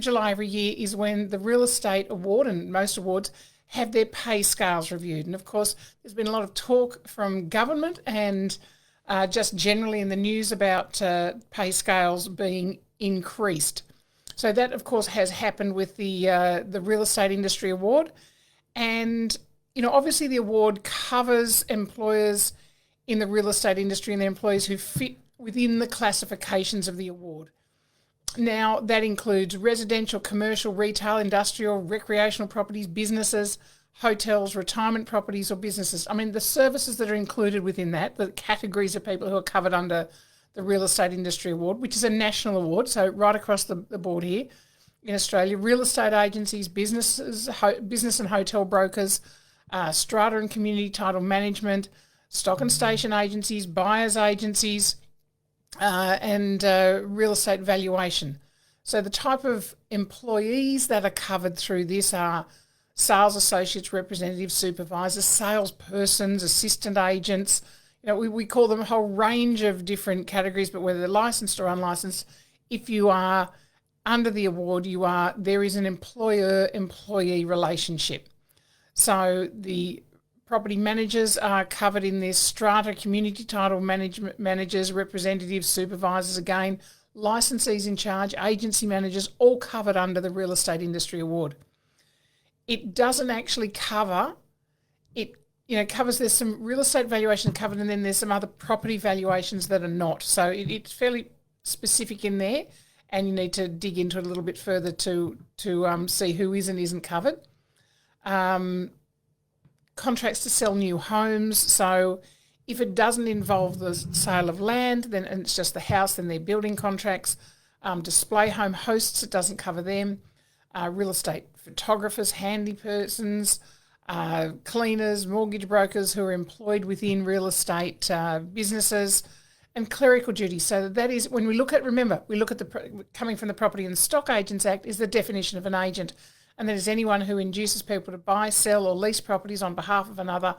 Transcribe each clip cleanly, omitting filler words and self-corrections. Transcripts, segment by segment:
of July every year is when the Real Estate Award and most awards have their pay scales reviewed. And of course, there's been a lot of talk from government and just generally in the news about pay scales being increased. So that, of course, has happened with the Real Estate Industry Award. And, obviously the award covers employers in the real estate industry and the employees who fit within the classifications of the award. Now, that includes residential, commercial, retail, industrial, recreational properties, businesses, hotels, retirement properties or businesses. I mean, the services that are included within that, the categories of people who are covered under the Real Estate Industry Award, which is a national award, so right across the board here in Australia, real estate agencies, businesses, business and hotel brokers, strata and community title management, stock and station agencies, buyers agencies, and real estate valuation. So the type of employees that are covered through this are sales associates, representatives, supervisors, salespersons, assistant agents. We call them a whole range of different categories, but whether they're licensed or unlicensed, if you are under the award, there is an employer-employee relationship. So the property managers are covered in this, strata, community title managers, representatives, supervisors, again, licensees in charge, agency managers, all covered under the Real Estate Industry Award. It doesn't actually cover, covers, there's some real estate valuation covered and then there's some other property valuations that are not. So it's fairly specific in there and you need to dig into it a little bit further to see who is and isn't covered. Contracts to sell new homes. So if it doesn't involve the sale of land, then and it's just the house, then they're building contracts. Display home hosts, it doesn't cover them. Real estate photographers, handy persons, cleaners, mortgage brokers who are employed within real estate businesses, and clerical duties. So that is, when we look at coming from the Property and Stock Agents Act is the definition of an agent. And that is anyone who induces people to buy, sell or lease properties on behalf of another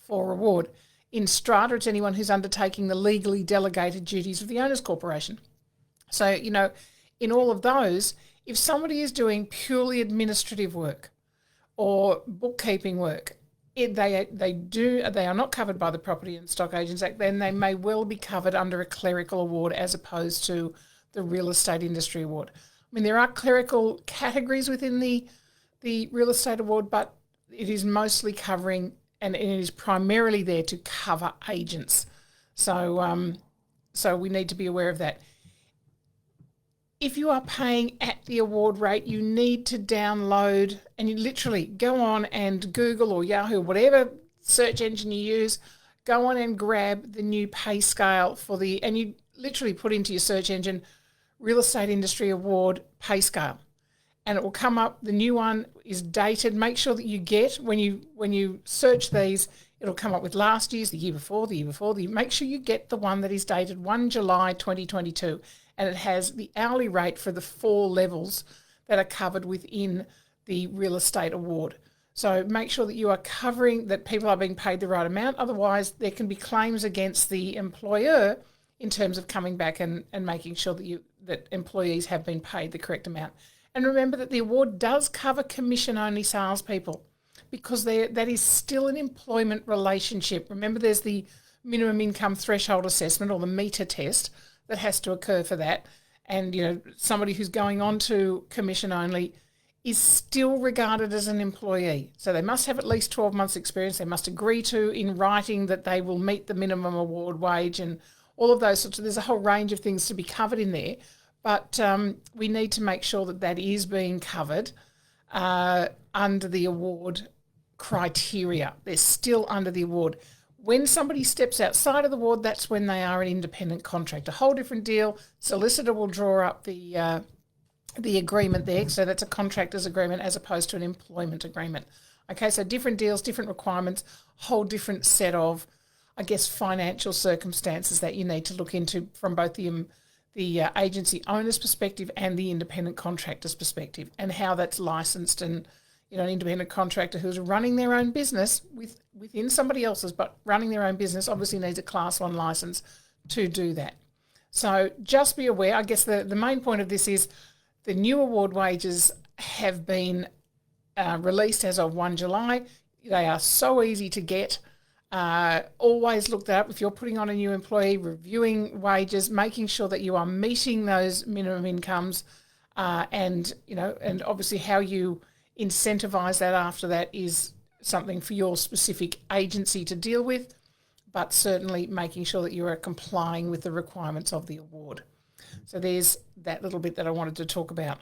for reward. In strata, it's anyone who's undertaking the legally delegated duties of the owner's corporation. So, in all of those, if somebody is doing purely administrative work or bookkeeping work, they are not covered by the Property and Stock Agents Act, then they may well be covered under a clerical award as opposed to the Real Estate Industry Award. I mean, there are clerical categories within the Real Estate Award, but it is mostly covering, and it is primarily there to cover agents. So we need to be aware of that. If you are paying at the award rate, you need to download, and you literally go on and Google or Yahoo, whatever search engine you use, go on and grab the new pay scale and you literally put into your search engine Real Estate Industry Award pay scale. And it will come up. The new one is dated. Make sure that you get, when you search these, it'll come up with last year's, the year before. Make sure you get the one that is dated 1 July 2022. And it has the hourly rate for the 4 levels that are covered within the Real Estate Award. So make sure that you are covering, that people are being paid the right amount. Otherwise, there can be claims against the employer in terms of coming back and making sure that employees have been paid the correct amount. And remember that the award does cover commission-only salespeople because that is still an employment relationship. Remember, there's the minimum income threshold assessment or the meter test that has to occur for that. And, somebody who's going on to commission-only is still regarded as an employee. So they must have at least 12 months experience. They must agree to, in writing, that they will meet the minimum award wage and all of those sorts of, there's a whole range of things to be covered in there. But we need to make sure that is being covered under the award criteria. They're still under the award. When somebody steps outside of the award, that's when they are an independent contractor. A whole different deal. Solicitor will draw up the agreement there. So that's a contractor's agreement as opposed to an employment agreement. Okay, so different deals, different requirements, whole different set of, financial circumstances that you need to look into from both the agency owner's perspective and the independent contractor's perspective, and how that's licensed. And an independent contractor who's running their own business within somebody else's, but running their own business obviously needs a Class 1 license to do that. So just be aware. I guess the main point of this is The new award wages have been released as of 1 July. They are so easy to get. Always look that up if you're putting on a new employee, reviewing wages, making sure that you are meeting those minimum incomes, and obviously how you incentivize that after that is something for your specific agency to deal with, but certainly making sure that you are complying with the requirements of the award. So there's that little bit that I wanted to talk about.